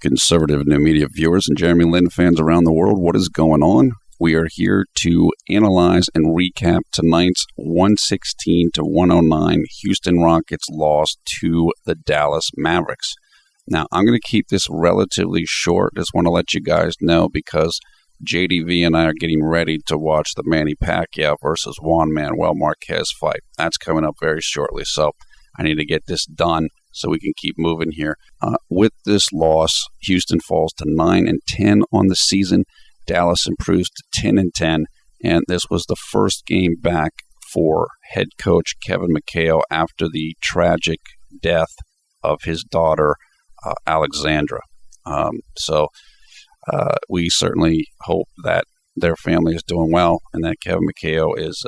Conservative new media viewers and Jeremy Lin fans around the world, what is going on? We are here to analyze and recap tonight's 116-109 Houston Rockets loss to the Dallas Mavericks. Now, I'm going to keep this relatively short. Just want to let you guys know because JDV and I are getting ready to watch the Manny Pacquiao versus Juan Manuel Marquez fight. That's coming up very shortly, so I need to get this done so we can keep moving here. With this loss, Houston falls to 9-10 on the season. Dallas improves to 10-10, and this was the first game back for head coach Kevin McHale after the tragic death of his daughter, Alexandra. So we certainly hope that their family is doing well and that Kevin McHale is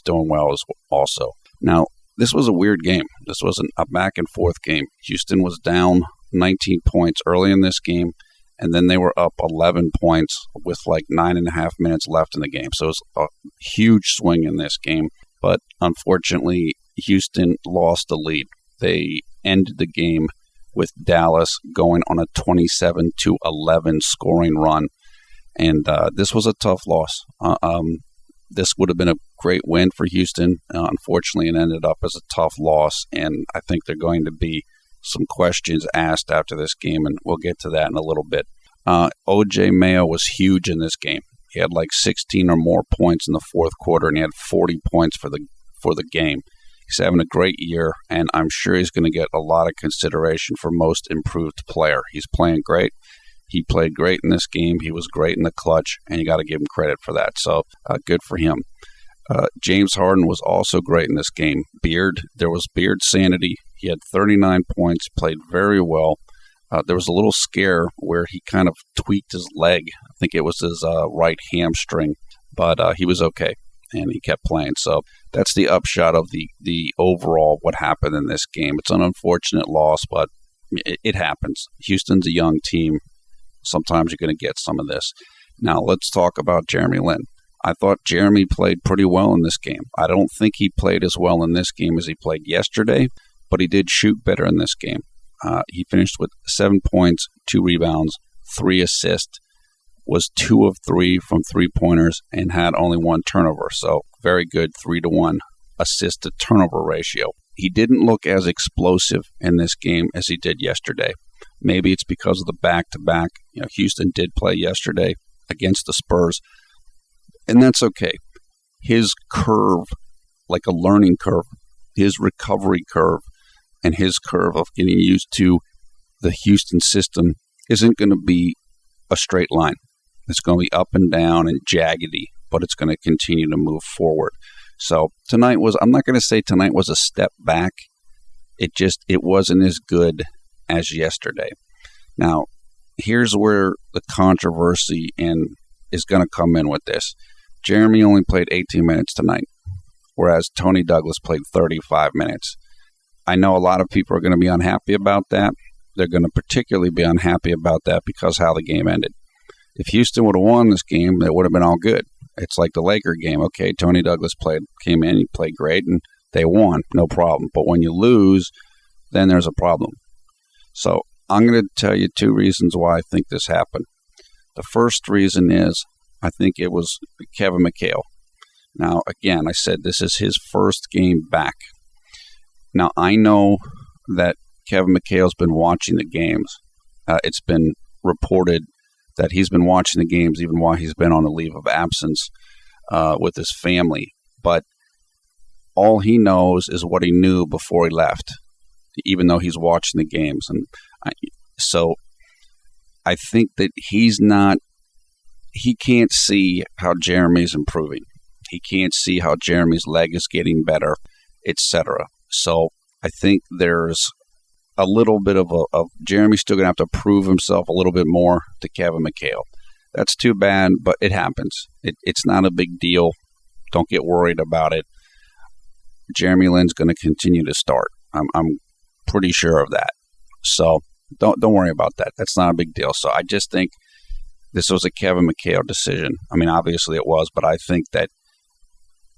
doing well as also. Now, this was a weird game. This was a back-and-forth game. Houston was down 19 points early in this game, and then they were up 11 points with like 9.5 minutes left in the game. So it was a huge swing in this game. But unfortunately, Houston lost the lead. They ended the game with Dallas going on a 27-11 scoring run. And this was a tough loss. This would have been a great win for Houston. Unfortunately, it ended up as a tough loss, and I think there are going to be some questions asked after this game, and we'll get to that in a little bit. O.J. Mayo was huge in this game. He had like 16 or more points in the fourth quarter, and he had 40 points for the game. He's having a great year, and I'm sure he's going to get a lot of consideration for most improved player. He's playing great. He played great in this game. He was great in the clutch, and you got to give him credit for that. So good for him. James Harden was also great in this game. There was Beard sanity. He had 39 points, played very well. There was a little scare where he kind of tweaked his leg. I think it was his right hamstring, but he was okay, and he kept playing. So that's the upshot of the overall what happened in this game. It's an unfortunate loss, but it happens. Houston's a young team. Sometimes you're going to get some of this. Now, let's talk about Jeremy Lin. I thought Jeremy played pretty well in this game. I don't think he played as well in this game as he played yesterday, but he did shoot better in this game. He finished with 7 points, 2 rebounds, 3 assists, was 2 of 3 from three-pointers, and had only 1 turnover. So very good 3-to-1 assist-to-turnover ratio. He didn't look as explosive in this game as he did yesterday. Maybe it's because of the back-to-back. Houston did play yesterday against the Spurs, and that's okay. His curve, like a learning curve, his recovery curve, and his curve of getting used to the Houston system isn't going to be a straight line. It's going to be up and down and jaggedy, but it's going to continue to move forward. So I'm not going to say tonight was a step back. It wasn't as good as yesterday. Now, here's where the controversy is going to come in with this. Jeremy only played 18 minutes tonight, whereas Tony Douglas played 35 minutes. I know a lot of people are going to be unhappy about that. They're going to particularly be unhappy about that because how the game ended. If Houston would have won this game, it would have been all good. It's like the Laker game. Okay, Tony Douglas came in, he played great, and they won, no problem. But when you lose, then there's a problem. So I'm going to tell you 2 reasons why I think this happened. The first reason is I think it was Kevin McHale. Now, again, I said this is his first game back. Now, I know that Kevin McHale's been watching the games. It's been reported that he's been watching the games even while he's been on a leave of absence with his family. But all he knows is what he knew before he left, even though he's watching the games. And so I think that he can't see how Jeremy's improving. He can't see how Jeremy's leg is getting better, etc. So I think there's a little bit of Jeremy's still going to have to prove himself a little bit more to Kevin McHale. That's too bad, but it happens. It's not a big deal. Don't get worried about it. Jeremy Lin's going to continue to start. I'm pretty sure of that. So don't worry about that. That's not a big deal. So I just think this was a Kevin McHale decision. I mean, obviously it was, but I think that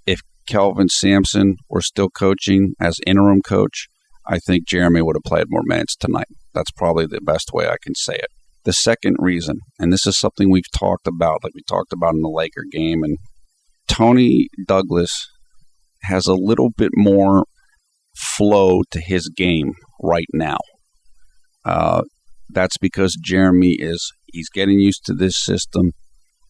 if Kelvin Sampson were still coaching as interim coach, I think Jeremy would have played more minutes tonight. That's probably the best way I can say it. The second reason, and this is something we've talked about, like we talked about in the Laker game, and Tony Douglas has a little bit more flow to his game right now. That's because Jeremy he's getting used to this system.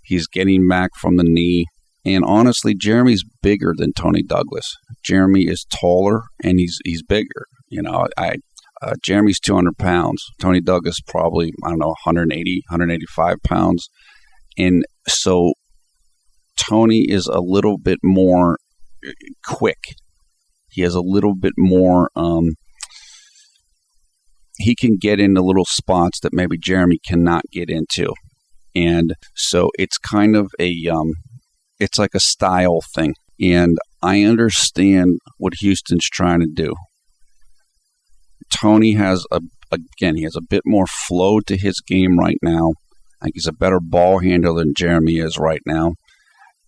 He's getting back from the knee. And honestly, Jeremy's bigger than Tony Douglas. Jeremy is taller and he's bigger. Jeremy's 200 pounds. Tony Douglas probably, 180, 185 pounds. And so Tony is a little bit more quick. He has a little bit more, he can get into little spots that maybe Jeremy cannot get into. And so it's kind of it's like a style thing. And I understand what Houston's trying to do. Tony has he has a bit more flow to his game right now. I think he's a better ball handler than Jeremy is right now.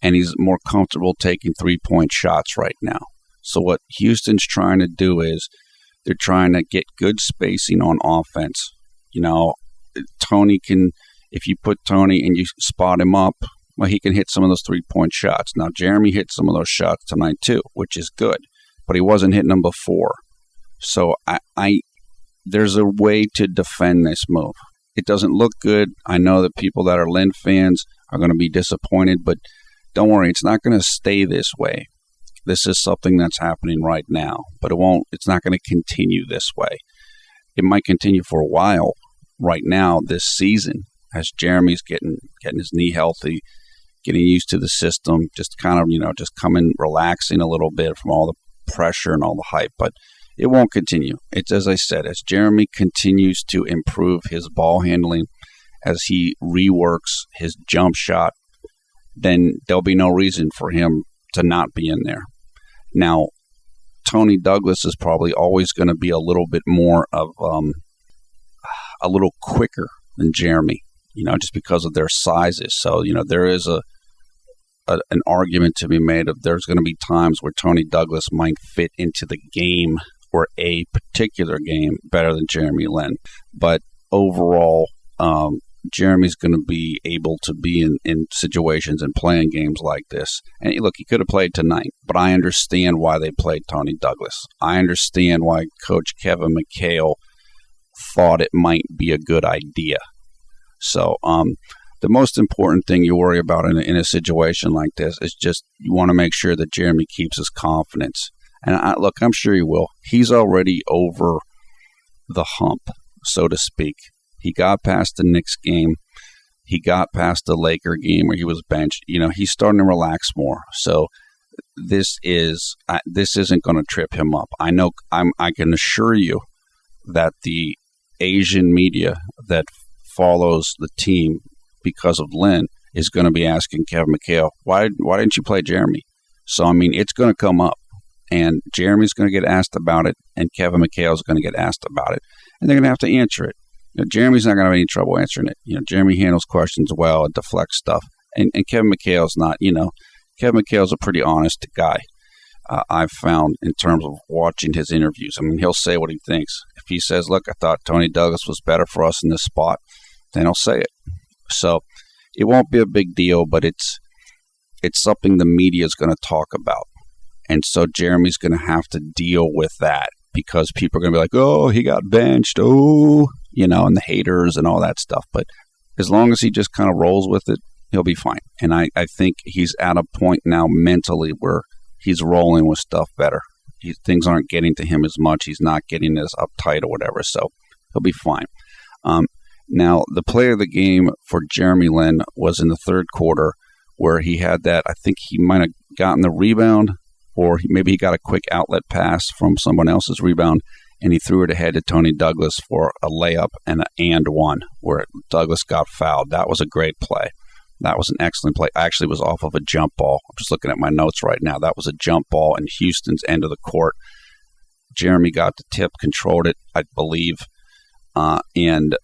And he's more comfortable taking 3-point shots right now. So what Houston's trying to do is they're trying to get good spacing on offense. Tony can, if you put Tony and you spot him up, well, he can hit some of those 3-point shots. Now, Jeremy hit some of those shots tonight too, which is good, but he wasn't hitting them before. So there's a way to defend this move. It doesn't look good. I know that people that are Lin fans are going to be disappointed, but don't worry, it's not going to stay this way. This is something that's happening right now, but it's not going to continue this way. It might continue for a while right now this season as Jeremy's getting his knee healthy, getting used to the system, just kind of, just coming, relaxing a little bit from all the pressure and all the hype, but it won't continue. It's, as I said, as Jeremy continues to improve his ball handling, as he reworks his jump shot, then there'll be no reason for him to not be in there. Now, Tony Douglas is probably always going to be a little bit more of a little quicker than Jeremy, just because of their sizes. So, there is an argument to be made of there's going to be times where Tony Douglas might fit into the game or a particular game better than Jeremy Lin. But overall, Jeremy's going to be able to be in situations and playing games like this. And look, he could have played tonight, but I understand why they played Tony Douglas. I understand why Coach Kevin McHale thought it might be a good idea. So the most important thing you worry about in a situation like this is just you want to make sure that Jeremy keeps his confidence. And I'm sure he will. He's already over the hump, so to speak. He got past the Knicks game. He got past the Laker game where he was benched. He's starting to relax more. So this isn't going to trip him up. I can assure you that the Asian media that follows the team because of Lin is going to be asking Kevin McHale, why didn't you play Jeremy? So, it's going to come up. And Jeremy's going to get asked about it, and Kevin McHale is going to get asked about it. And they're going to have to answer it. Jeremy's not going to have any trouble answering it. Jeremy handles questions well and deflects stuff. And Kevin McHale's not, Kevin McHale's a pretty honest guy, I've found, in terms of watching his interviews. He'll say what he thinks. If he says, look, I thought Tony Douglas was better for us in this spot, then he'll say it. So it won't be a big deal, but it's something the media is going to talk about. And so Jeremy's going to have to deal with that because people are going to be like, oh, he got benched, and the haters and all that stuff. But as long as he just kind of rolls with it, he'll be fine. And I think he's at a point now mentally where he's rolling with stuff better. Things aren't getting to him as much. He's not getting as uptight or whatever. So he'll be fine. Now, the play of the game for Jeremy Lin was in the third quarter where he had that. I think he might have gotten the rebound, or maybe he got a quick outlet pass from someone else's rebound, and he threw it ahead to Tony Douglas for a layup and one, where Douglas got fouled. That was a great play. That was an excellent play. Actually, it was off of a jump ball. I'm just looking at my notes right now. That was a jump ball in Houston's end of the court. Jeremy got the tip, controlled it, I believe, and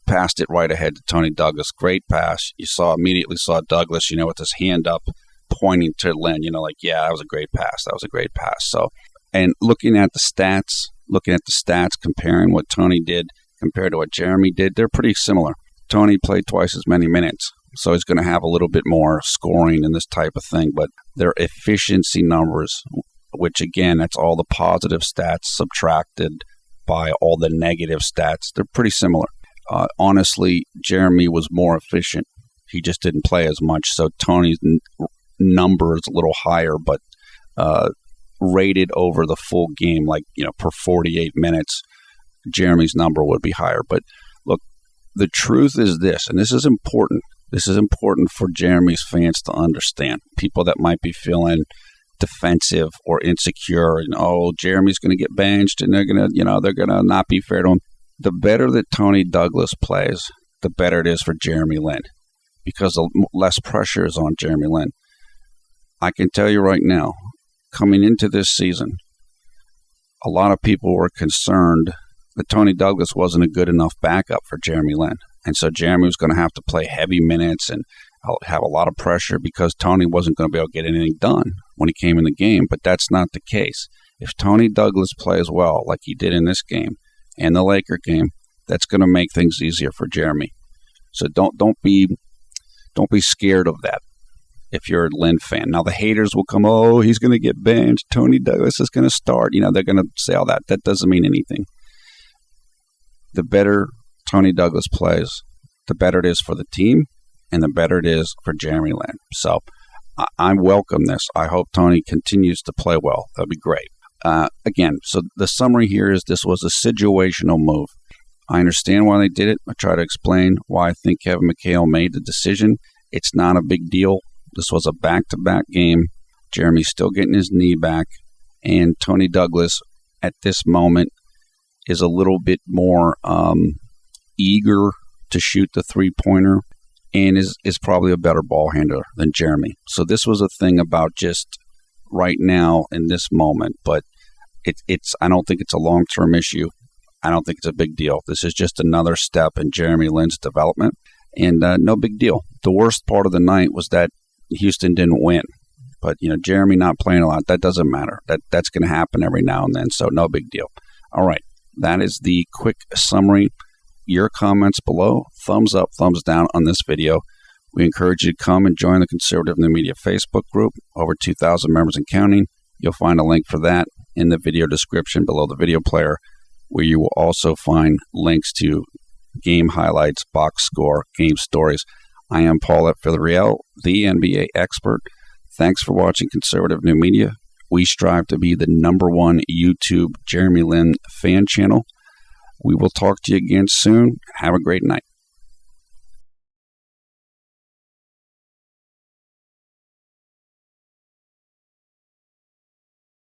passed it right ahead to Tony Douglas. Great pass. You immediately saw Douglas, with his hand up, pointing to Lin, yeah, that was a great pass. That was a great pass. So, and looking at the stats, looking at the stats, comparing what Tony did compared to what Jeremy did, they're pretty similar. Tony played twice as many minutes, so he's going to have a little bit more scoring and this type of thing, but their efficiency numbers, which again, that's all the positive stats subtracted by all the negative stats, they're pretty similar. Honestly, Jeremy was more efficient. He just didn't play as much, so Tony's number is a little higher, but rated over the full game, like, per 48 minutes, Jeremy's number would be higher. But look, the truth is this, and this is important. This is important for Jeremy's fans to understand. People that might be feeling defensive or insecure, and Jeremy's going to get benched, and they're going to not be fair to him. The better that Tony Douglas plays, the better it is for Jeremy Lin, because the less pressure is on Jeremy Lin. I can tell you right now, coming into this season, a lot of people were concerned that Tony Douglas wasn't a good enough backup for Jeremy Lin. And so Jeremy was going to have to play heavy minutes and have a lot of pressure because Tony wasn't going to be able to get anything done when he came in the game. But that's not the case. If Tony Douglas plays well, like he did in this game and the Laker game, that's going to make things easier for Jeremy. So don't be scared of that if you're a Lin fan. Now, the haters will come, he's going to get benched, Tony Douglas is going to start. They're going to say all that. That doesn't mean anything. The better Tony Douglas plays, the better it is for the team, and the better it is for Jeremy Lin. So I welcome this. I hope Tony continues to play well. That'd be great. Again, so the summary here is this was a situational move. I understand why they did it. I try to explain why I think Kevin McHale made the decision. It's not a big deal. This was a back-to-back game. Jeremy's still getting his knee back, and Tony Douglas at this moment is a little bit more eager to shoot the three-pointer and is probably a better ball handler than Jeremy. So this was a thing about just right now in this moment, but it's I don't think it's a long-term issue. I don't think it's a big deal. This is just another step in Jeremy Lin's development, and no big deal. The worst part of the night was that Houston didn't win. But, Jeremy not playing a lot, that doesn't matter. That's going to happen every now and then, so no big deal. All right, that is the quick summary. Your comments below, thumbs up, thumbs down on this video. We encourage you to come and join the Conservative New Media Facebook group, over 2,000 members and counting. You'll find a link for that in the video description below the video player, where you will also find links to game highlights, box score, game stories. I am Paul at Villarreal, the NBA expert. Thanks for watching Conservative New Media. We strive to be the #1 YouTube Jeremy Lin fan channel. We will talk to you again soon. Have a great night.